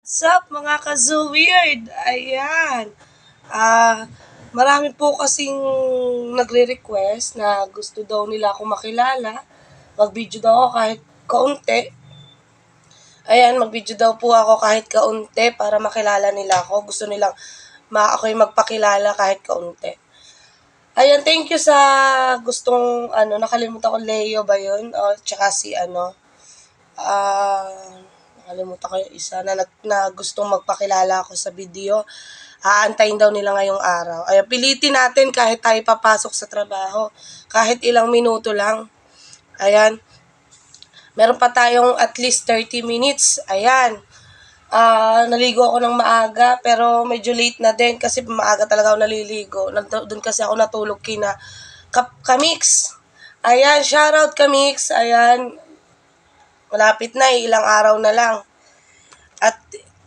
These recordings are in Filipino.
What's up mga ka-Zoo-Weird? Ayan. Ah, Marami po kasing nagre-request na gusto daw nila ako makilala. Mag-video daw ako kahit kaunti. Ayan, mag-video daw po ako kahit kaunti para makilala nila ako. Gusto nilang ako'y magpakilala kahit kaunti. Ayan, thank you sa gustong, nakalimutan ko, Leo ba yun? O, tsaka si, nakalimutan ko yung isa na gustong magpakilala ako sa video. Aantayin daw nila ngayong araw. Ay, pilitin natin kahit tayo papasok sa trabaho. Kahit ilang minuto lang. Ayan. Meron pa tayong at least 30 minutes. Ayan. Naligo ako ng maaga pero medyo late na din kasi maaga talaga ako naliligo. Doon kasi ako natulog kina Kamix. Ayan, shoutout Kamix. Ayan, malapit na, ilang araw na lang. At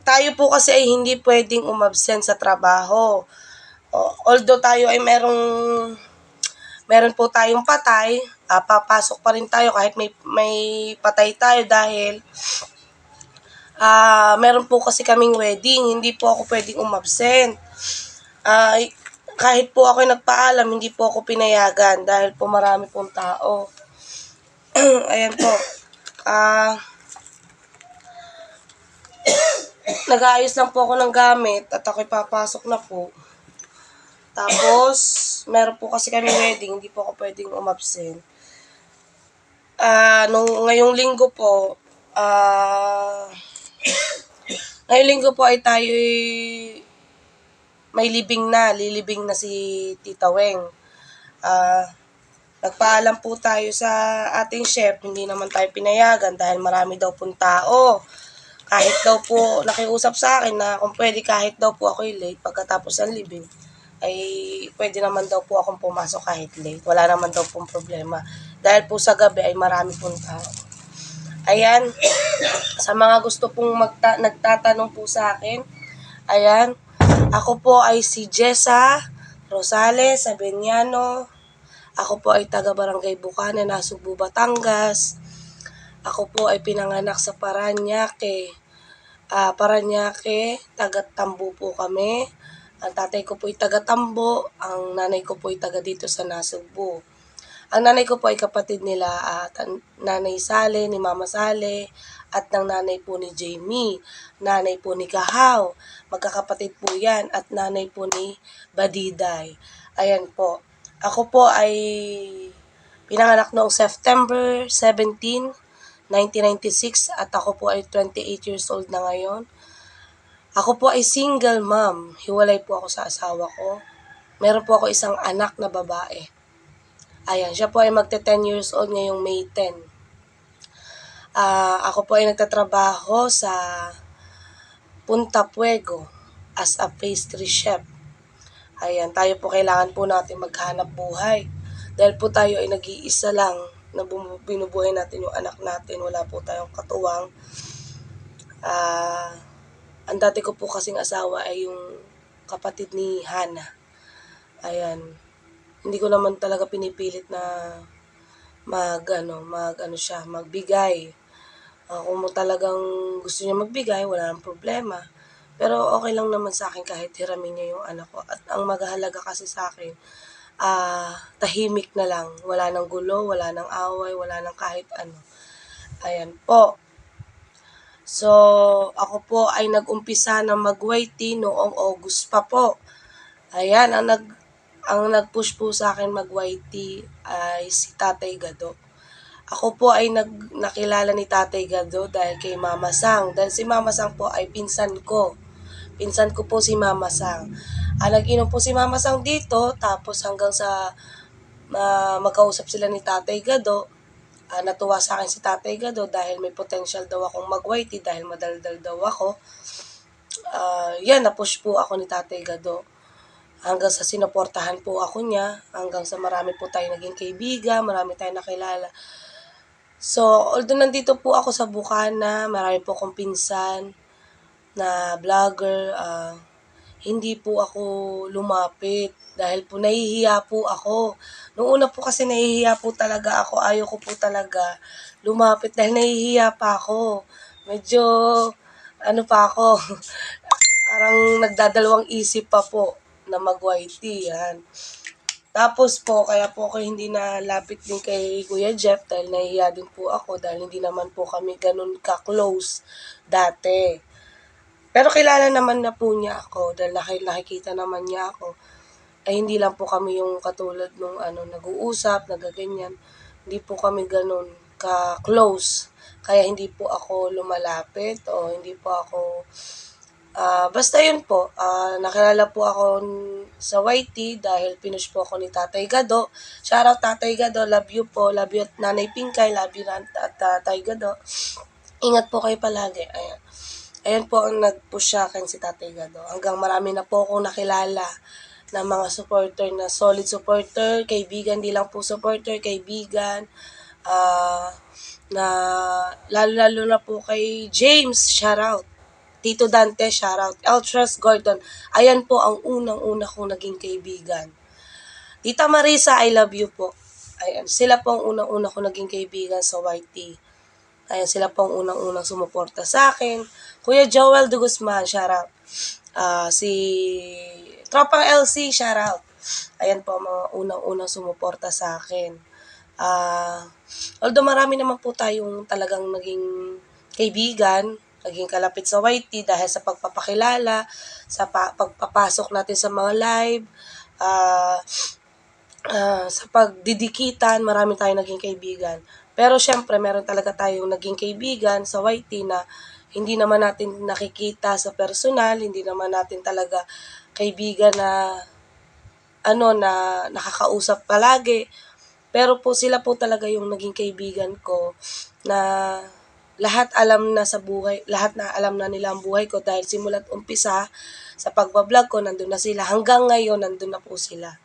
tayo po kasi ay hindi pwedeng umabsent sa trabaho. Although tayo ay meron po tayong patay, papasok pa rin tayo kahit may patay tayo dahil meron po kasi kaming wedding, hindi po ako pwedeng umabsent. Kahit po ako nagpaalam, hindi po ako pinayagan dahil po marami pong tao. Ayan po. Nag-aayos lang po ako ng gamit at ako'y papasok na po. Tapos, meron po kasi kami wedding, hindi po ako pwedeng umabsent. Ngayong linggo po, ay tayo'y may lilibing na si Tita Weng. Nagpaalam po tayo sa ating chef, hindi naman tayo pinayagan dahil marami daw pong tao. Kahit daw po nakiusap sa akin na kung pwede kahit daw po ako'y late pagkatapos ng libing, ay pwede naman daw po akong pumasok kahit late. Wala naman daw pong problema. Dahil po sa gabi ay marami pong tao. Ayan, sa mga gusto pong nagtatanong po sa akin, ayan, ako po ay si Jessa Rosales Sabeniano. Ako po ay taga Barangay Bukanan, Nasugbu, Batangas. Ako po ay pinanganak sa Paranaque. Taga Tambo po kami. Ang tatay ko po ay taga Tambo, ang nanay ko po ay taga dito sa Nasugbu. Ang nanay ko po ay kapatid nila Nanay Sale, ni Mama Sale, at ng nanay po ni Jamie, nanay po ni Kahaw, magkakapatid po yan, at nanay po ni Badiday. Ayan po. Ako po ay pinanganak noong September 17, 1996 at ako po ay 28 years old na ngayon. Ako po ay single mom. Hiwalay po ako sa asawa ko. Meron po ako isang anak na babae. Ayan, siya po ay magte-10 years old ngayong May 10. Ako po ay nagtatrabaho sa Punta Puego as a pastry chef. Ayan, tayo po kailangan po natin maghanap buhay. Dahil po tayo ay nag-iisa lang na binubuhay natin yung anak natin. Wala po tayong katuwang. Ang dati ko po kasing asawa ay yung kapatid ni Hana. Ayan. Hindi ko naman talaga pinipilit na magbigay. Kung mo talagang gusto niya magbigay, wala nang problema. Pero okay lang naman sa akin kahit hiramin niya yung anak ko. At ang maghahalaga kasi sa akin, tahimik na lang. Wala nang gulo, wala nang away, wala nang kahit ano. Ayan po. So, ako po ay nag-umpisa na mag-YT noong August pa po. Ayan, ang nag-push po sa akin mag-YT ay si Tatay Gado. Ako po ay nakilala ni Tatay Gado dahil kay Mama Sang. Dahil si Mama Sang po ay pinsan ko. Pinsan ko po si Mama Sang. Nag-inom po si Mama Sang dito, tapos hanggang sa magkausap sila ni Tatay Gado, natuwa sa akin si Tatay Gado dahil may potential daw akong mag-YT dahil madaldal daw ako. Na-push po ako ni Tatay Gado. Hanggang sa sinuportahan po ako niya, hanggang sa marami po tayo naging kaibigan, marami tayong nakilala. So, although nandito po ako sa Bukana, marami po akong pinsan na vlogger, hindi po ako lumapit dahil po nahihiya po ako. Noong una po kasi nahihiya po talaga ako, ayaw ko po talaga lumapit dahil nahihiya pa ako. Medyo ano pa ako, parang nagdadalawang isip pa po na mag-YT, yan. Tapos po, kaya po ako hindi nalapit din kay Kuya Jeff dahil nahihiya din po ako dahil hindi naman po kami ganun ka-close dati. Pero kilala naman na po niya ako dahil nakikita naman niya ako. Ay hindi lang po kami yung katulad nung nag-uusap, nagaganyan. Hindi po kami ganun ka-close. Kaya hindi po ako lumalapit o hindi po ako basta yun po, nakilala po ako sa YT dahil pinush po ako ni Tatay Gado. Shoutout Tatay Gado, love you po, love you at Nanay Pinkay, love you at Tatay Gado. Ingat po kayo palagi. Ayan. Ayan po ang nag-push sa akin si Tatay Gado. Hanggang marami na po akong nakilala na mga supporter na solid supporter, kaibigan, di lang po supporter, kaibigan, na lalo-lalo na po kay James, shoutout. Tito Dante, shoutout. Eltras Gordon, ayan po ang unang-una kong naging kaibigan. Tita Marisa, I love you po. Ayan, sila po ang unang-una kong naging kaibigan sa YT. Ayan, sila po ang unang-unang sumuporta sa akin. Kuya Joel de Guzman, shoutout. Si Tropang LC, shoutout. Ayan po ang mga unang-unang sumuporta sa akin. Although marami naman po tayong talagang naging kaibigan, naging kalapit sa YT dahil sa pagpapakilala, sa pagpapasok natin sa mga live, sa pagdidikitan, marami tayong naging kaibigan. Pero syempre, meron talaga tayong naging kaibigan sa YT na hindi naman natin nakikita sa personal, hindi naman natin talaga kaibigan na na nakakausap palagi. Pero po sila po talaga yung naging kaibigan ko na lahat alam na sa buhay, lahat na alam na nila ang buhay ko dahil simula't umpisa sa pagbablog ko, nandun na sila. Hanggang ngayon, nandun na po sila.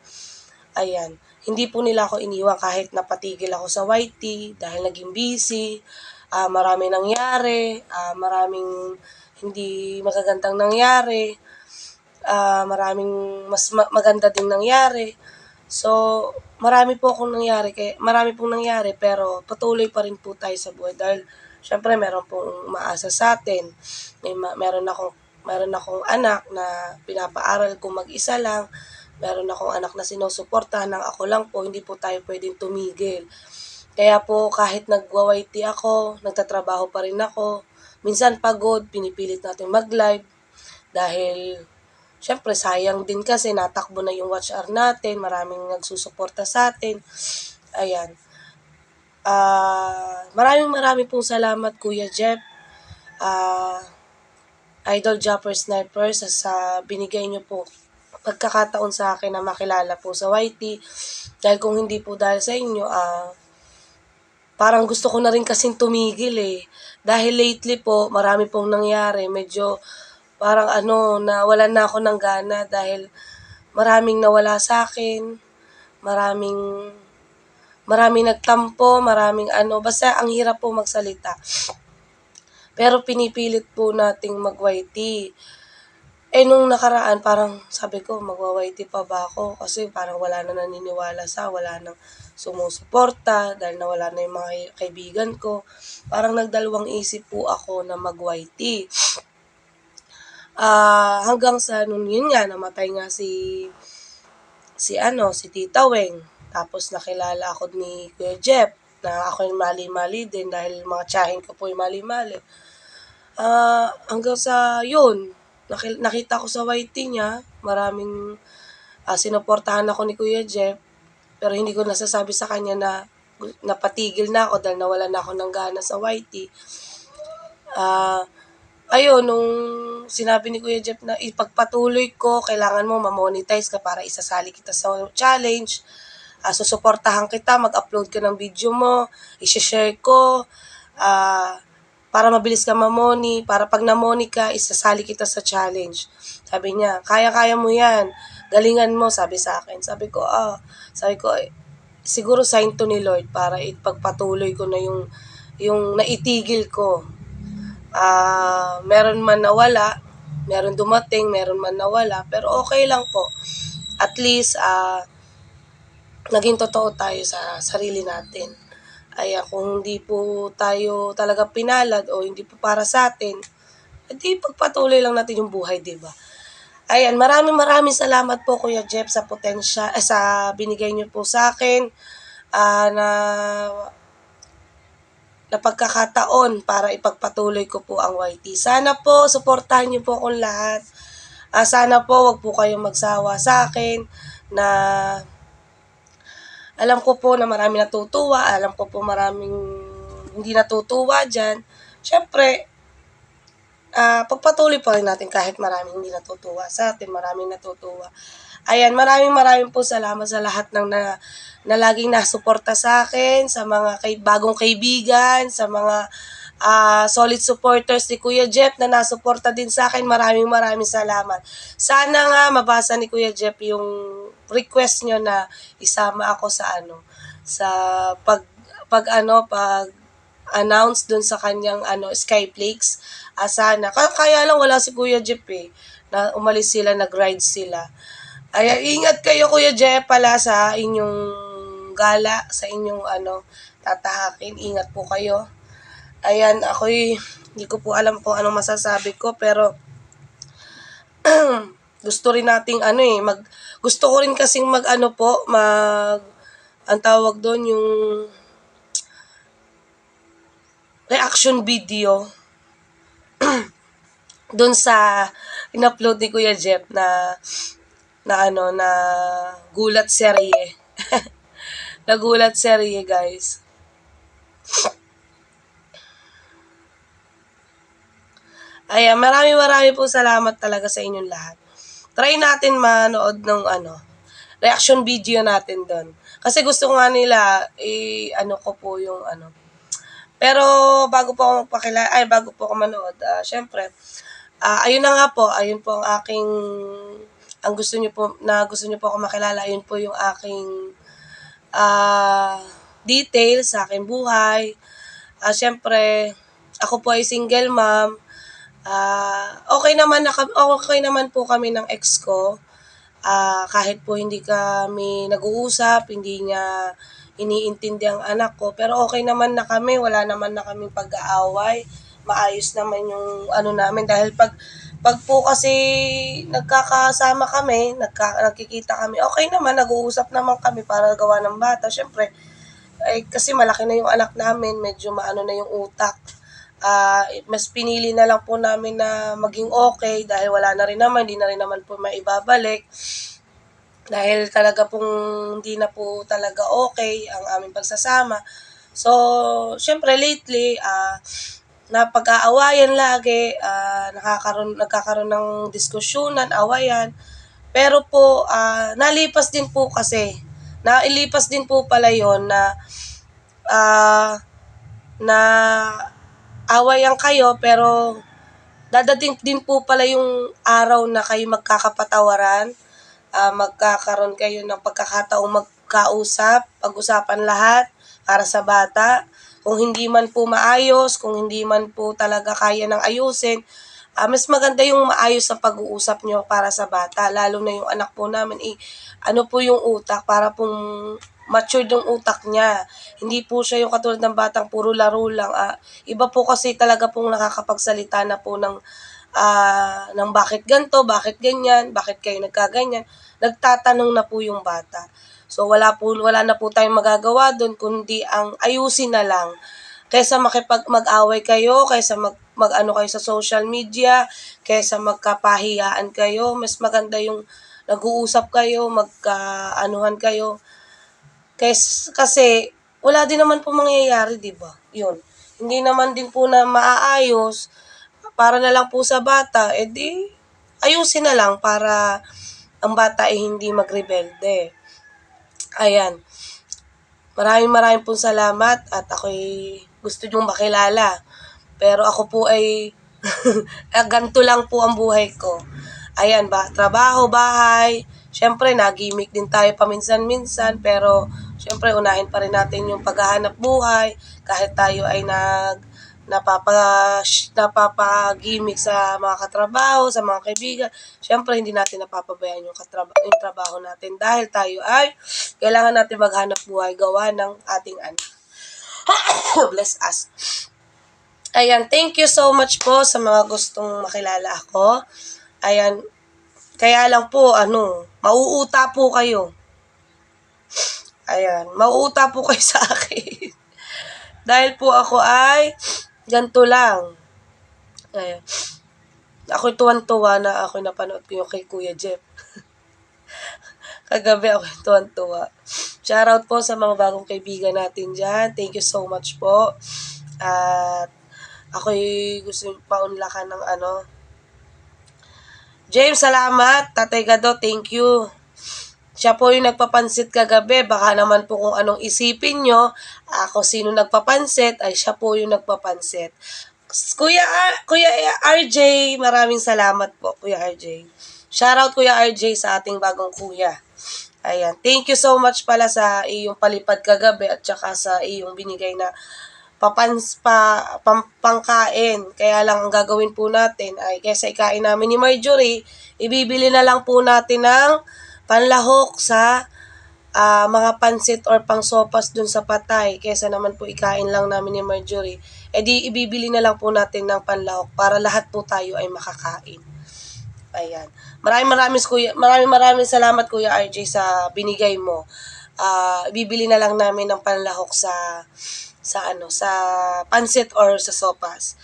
Ayan. Hindi po nila ako iniwan kahit napatigil ako sa YT dahil naging busy. Marami nangyari, maraming hindi magagandang nangyari, maraming mas maganda ding nangyari. So, marami pong nangyari pero patuloy pa rin po tayo sa buhay dahil syempre meron pong umaasa sa atin. Meron akong anak na pinapaaral ko mag-isa lang. Meron akong anak na sinusuportahan ng ako lang po, hindi po tayo pwedeng tumigil. Kaya po kahit nagwa-YT ako, nagtatrabaho pa rin ako. Minsan pagod, pinipilit natin mag-live dahil syempre, sayang din kasi natakbo na yung watch hour natin, maraming nagsusuporta sa atin. Ayan. Maraming pong salamat Kuya Jeff, Idol Jumper Sniper sa binigay niyo po pagkakataon sa akin na makilala po sa YT. Dahil kung hindi po dahil sa inyo, parang gusto ko na rin kasing tumigil eh. Dahil lately po, marami pong nangyari. Medyo parang nawalan na ako ng gana dahil maraming nawala sa akin, maraming nagtampo, basta ang hirap po magsalita. Pero pinipilit po nating mag-YT. Nung nakaraan, parang sabi ko, magwa-YT pa ba ako? Kasi parang wala na naniniwala wala nang sumusuporta dahil nawala na yung mga kaibigan ko. Parang nagdalawang isip po ako na mag-YT. Hanggang sa yun nga, namatay nga si Tita Weng. Tapos nakilala ako ni Kuya Jeff na ako yung mali-mali din dahil mga tiyahin ko po yung mali-mali. Hanggang sa yun, nakita ko sa YT niya, maraming sinuportahan ako ni Kuya Jeff, pero hindi ko nasasabi sa kanya na napatigil na ako dahil nawala na ako ng gana sa YT. Ayun, nung sinabi ni Kuya Jeff na ipagpatuloy ko, kailangan mo ma-monetize ka para isasali kita sa challenge. Susuportahan kita, mag-upload ka ng video mo, i-share ko, para mabilis ka mamoni, para pag namoni ka, isasali kita sa challenge. Sabi niya, kaya-kaya mo yan, galingan mo, sabi sa akin. Sabi ko, siguro sign to ni Lord para ipagpatuloy ko na yung naitigil ko. Meron man nawala, meron dumating, meron man nawala, pero okay lang po. At least, naging totoo tayo sa sarili natin. Kung hindi po tayo talaga pinalad o hindi po para sa atin, di pagpatuloy lang natin yung buhay, di ba? Ayan, maraming salamat po Kuya Jeff sa sa binigay niyo po sa akin na pagkakataon para ipagpatuloy ko po ang YT. Sana po suportahan niyo po akong lahat. Sana po wag po kayong magsawa sa akin na alam ko po na marami natutuwa, alam ko po maraming hindi natutuwa dyan. Siyempre, pagpatuloy pa rin natin kahit maraming hindi natutuwa sa atin, maraming natutuwa. Ayan, maraming po salamat sa lahat ng na laging nasuporta sa akin, sa mga bagong kaibigan, sa mga solid supporters ni Kuya Jeff na nasuporta din sa akin. Maraming salamat. Sana nga mabasa ni Kuya Jeff yung request nyo na isama ako sa sa pag announce dun sa kanyang Skyflakes. Sana. Kaya lang wala si Kuya Jeff na umalis sila, nag-ride sila. Ay, ingat kayo Kuya Jeff pala sa inyong gala, sa inyong tatahakin. Ingat po kayo. Ayan, ako'y hindi ko po alam kung anong masasabi ko, pero gusto rin nating gusto ko rin kasing ang tawag doon yung reaction video doon sa in-upload ni Kuya Jeff na gulat serye. Nagulat serye, guys. Ayan, maraming po salamat talaga sa inyong lahat. Try natin manood ng reaction video natin doon. Kasi gusto ko nga nila, ko po yung Pero bago po ako manood, syempre, ayun na nga po, ayun po ang aking, gusto niyo po ako makilala, ayun po yung aking details sa aking buhay. Syempre, ako po ay single mom. Okay naman po kami ng ex ko. Kahit po hindi kami nag-uusap, hindi niya iniintindi ang anak ko, pero okay naman na kami, wala naman na kaming pag-aaway. Maayos naman yung namin dahil pag po kasi nagkakasama kami, nagkikita kami, okay naman, nag-uusap naman kami para gawa ng bata. Syempre, kasi malaki na yung anak namin, medyo maano na yung utak. Mas pinili na lang po namin na maging okay dahil wala na rin naman, hindi na rin naman po maibabalik. Dahil talaga pong hindi na po talaga okay ang aming pagsasama. So, syempre lately, napag-aawayan lagi, nagkakaroon ng diskusyonan, awayan. Pero po, nailipas din po pala yon na awayan kayo, pero dadating din po pala yung araw na kayo magkakapatawaran, magkakaroon kayo ng pagkakataong magkausap, pag-usapan lahat para sa bata. Kung hindi man po maayos, kung hindi man po talaga kaya ng ayusin, mas maganda yung maayos sa pag-uusap nyo para sa bata, lalo na yung anak po namin, po yung utak, para pong matured yung utak niya. Hindi po siya yung katulad ng batang puro laro lang. Iba po kasi talaga pong nakakapagsalita na po ng bakit ganto, bakit ganyan, bakit kayo nagkaganyan. Nagtatanong na po yung bata. So wala na po tayong magagawa doon kundi ang ayusin na lang. Kaysa mag-away kayo, kaysa kayo sa social media, kaysa magkapahiyaan kayo, mas maganda yung nag-uusap kayo, magkaanuhan kayo. Kasi wala din naman po mangyayari, 'di ba? 'Yun. Hindi naman din po na maaayos para na lang po sa bata, edi ayusin na lang para ang bata ay hindi magrebelde. Ayan. Maraming pong salamat at ako'y gusto nyong makilala. Pero ako po ay ganito lang po ang buhay ko. Ayan ba, trabaho, bahay. Siyempre, nagimik din tayo paminsan-minsan, pero siyempre, unahin pa rin natin yung paghahanap buhay. Kahit tayo ay napapagimik sa mga katrabaho, sa mga kaibigan, siyempre, hindi natin napapabayaan yung trabaho natin dahil tayo ay kailangan natin maghanap buhay gawa ng ating anak. Bless us. Ayan, thank you so much po sa mga gustong makilala ako. Ayan, kaya lang po, mauuta po kayo. Ayan, mauuta po kayo sa akin. Dahil po ako ay ganito lang. Ayan. Ako'y tuwan-tuwa na ako napanood ko yung kay Kuya Jeff. Kagabi ako tuwan-tuwa. Shoutout po sa mga bagong kaibigan natin dyan. Thank you so much po. At ako'y gusto paunlakan ng James, salamat. Tatay Gado, thank you. Siya po yung nagpapansit kagabi. Baka naman po kung anong isipin nyo, ako sino nagpapansit, ay siya po yung nagpapansit. Kuya RJ, maraming salamat po, Kuya RJ. Shoutout Kuya RJ sa ating bagong kuya. Ayan, thank you so much pala sa iyong palipad kagabi at saka sa iyong binigay na pangkain. Kaya lang ang gagawin po natin ay kaysa ikain namin ni Marjorie, ibibili na lang po natin ng panlahok sa mga pansit or pangsopas dun sa patay, kesa naman po ikain lang namin ni Marjorie, di ibibili na lang po natin ng panlahok para lahat po tayo ay makakain. Ayan. Maraming salamat Kuya RJ sa binigay mo. Ibibili na lang namin ng panlahok sa pansit or sa sopas.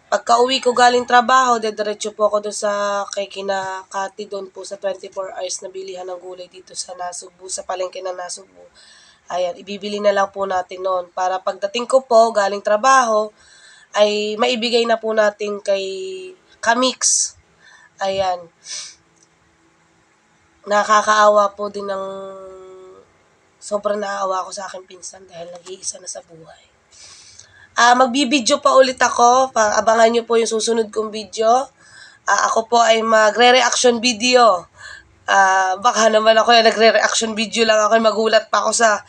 Pagka-uwi ko galing trabaho, diretso po ako doon sa kay kina Kati doon po sa 24 hours na bilihan ng gulay dito sa Nasugbu, sa palengke ng Nasugbu. Ayan, ibibili na lang po natin noon para pagdating ko po galing trabaho ay maibigay na po natin kay Kamix. Ayan. Nakakaawa po din ng sobrang naaawa ako sa aking pinsan dahil nag-iisa na sa buhay. Magbibideo pa ulit ako. Abangan nyo po yung susunod kong video. Ako po ay magre-reaction video. Baka naman ako yung nagre-reaction video lang ako, magulat pa ako sa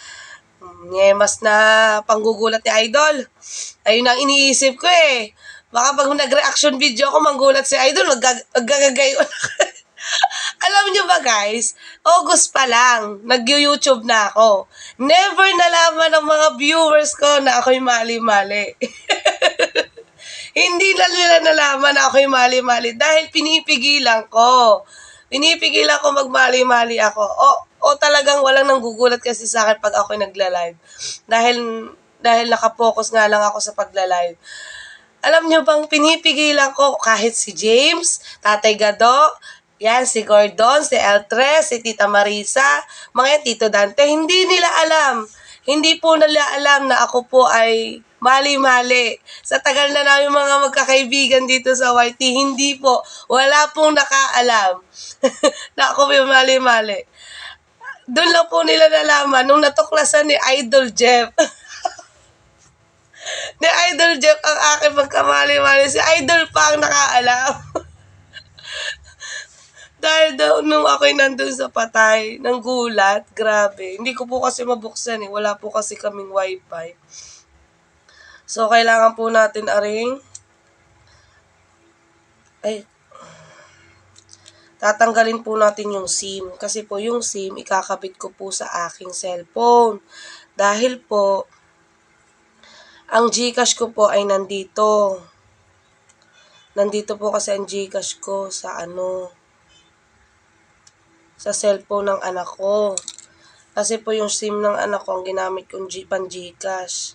nyemas na panggugulat ni Idol. Ayun ang iniisip ko eh. Baka pag nag-reaction video ako, manggulat si Idol, maggagagayon. Alam nyo ba guys, August pa lang, nag-YouTube na ako. Never nalaman ng mga viewers ko na ako'y mali-mali. Hindi na nila nalaman na ako'y mali-mali dahil pinipigilan ko. Pinipigilan ko magmali-mali ako. O talagang walang nanggugulat kasi sa akin pag ako'y nagla-live. Dahil nakapokus nga lang ako sa pagla-live. Alam nyo bang pinipigilan ko kahit si James, Tatay Gado, yan, si Gordon, si Eltres, si Tita Marisa, mga yan, Tito Dante, hindi nila alam. Hindi po nila alam na ako po ay mali-mali. Sa tagal na namin mga magkakaibigan dito sa YT, hindi po, wala pong nakaalam na ako po mali-mali. Doon lang po nila nalaman nung natuklasan ni Idol Jeff. Ni Idol Jeff ang aking magkamali-mali. Si Idol pa ang nakaalam. Dahil daw nung ako'y nandun sa patay, ng gulat, grabe. Hindi ko po kasi mabuksan eh. Wala po kasi kaming wifi. So, kailangan po natin tatanggalin po natin yung SIM. Kasi po yung SIM, ikakabit ko po sa aking cellphone. Dahil po, ang GCash ko po ay nandito. Nandito po kasi ang GCash ko sa sa cellphone ng anak ko. Kasi po yung SIM ng anak ko ang ginamit kong pan-GCash.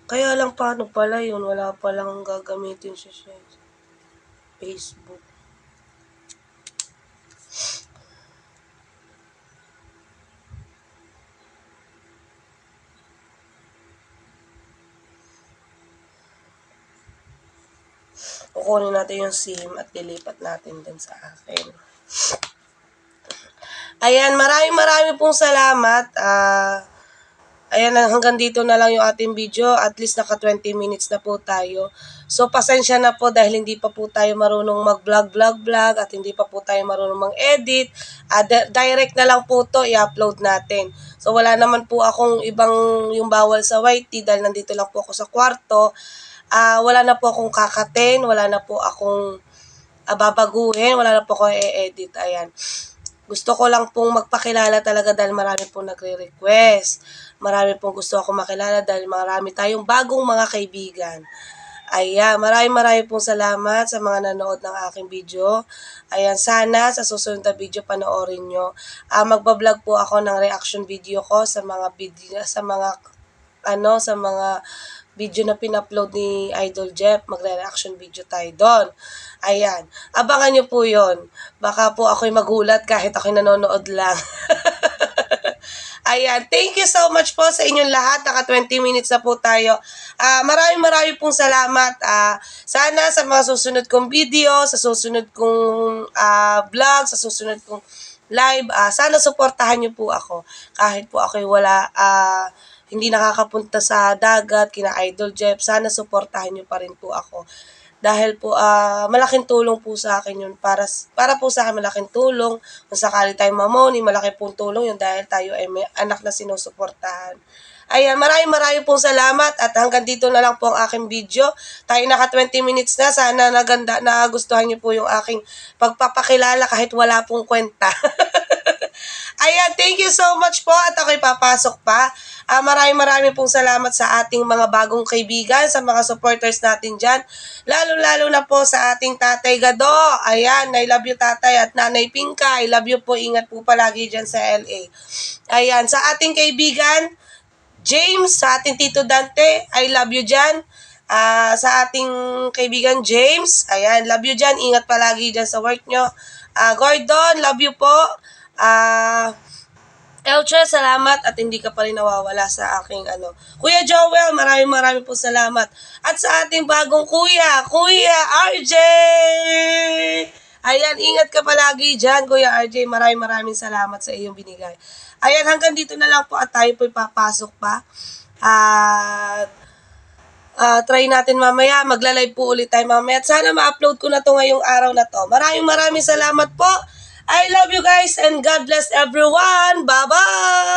Kaya lang paano pala yun? Wala palang gagamitin siya sa Facebook. Kukunin natin yung SIM at lilipat natin din sa akin. Ayan, maraming pong salamat. Ayan, hanggang dito na lang yung ating video. At least naka 20 minutes na po tayo. So, pasensya na po dahil hindi pa po tayo marunong mag-vlog at hindi pa po tayo marunong mag-edit. Direct na lang po to i-upload natin. So, wala naman po akong ibang yung bawal sa YT dahil nandito lang po ako sa kwarto. Wala na po akong kakatin, wala na po akong babaguhin, wala na po akong i-edit. Ayan. Gusto ko lang pong magpakilala talaga dahil marami pong nagre-request. Marami pong gusto ako makilala dahil marami tayong bagong mga kaibigan. Ayan, maraming pong salamat sa mga nanood ng aking video. Ayan, sana sa susunod na video panoorin nyo. Magbablog po ako ng reaction video ko sa mga video, sa mga video na pinupload ni Idol Jeff. Magre-reaction video tayo doon. Ayan, abangan nyo po yon. Baka po ako'y magulat kahit ako'y nanonood lang. Ayan, thank you so much po sa inyong lahat. Naka 20 minutes na po tayo. Maraming pong salamat. Sana sa mga susunod kong video, sa susunod kong vlog, sa susunod kong live, sana suportahan niyo po ako. Kahit po ako'y wala, hindi nakakapunta sa dagat, kina Idol Jeff, sana suportahan niyo pa rin po ako. Dahil po malaking tulong po sa akin yun. Para po sa akin malaking tulong. Kung sakali tayo mamoni, malaki pong tulong yun dahil tayo ay may anak na sinusuportahan. Ayan, maraming pong salamat at hanggang dito na lang po ang aking video. Tayo naka 20 minutes na. Sana nagustuhan niyo po yung aking pagpapakilala kahit wala pong kwenta. Ayan, thank you so much po at ako'y papasok pa. Maraming pong salamat sa ating mga bagong kaibigan, sa mga supporters natin dyan. Lalo na po sa ating Tatay Gado. Ayan, I love you Tatay at Nanay Pinka. I love you po, ingat po palagi dyan sa LA. Ayan, sa ating kaibigan, James, sa ating Tito Dante, I love you dyan. Sa ating kaibigan James, ayan, love you dyan. Ingat palagi dyan sa work nyo. Gordon, love you po. Elche, salamat at hindi ka pa rin nawawala sa aking Kuya Joel, maraming po salamat. At sa ating bagong Kuya RJ! Ayan, ingat ka palagi dyan, Kuya RJ. Maraming salamat sa iyong binigay. Ayan, hanggang dito na lang po at tayo po'y papasok pa. At try natin mamaya. Magla-live po ulit tayo mamaya. At sana ma-upload ko na to ngayong araw na to. Maraming salamat po. I love you guys and God bless everyone. Bye-bye!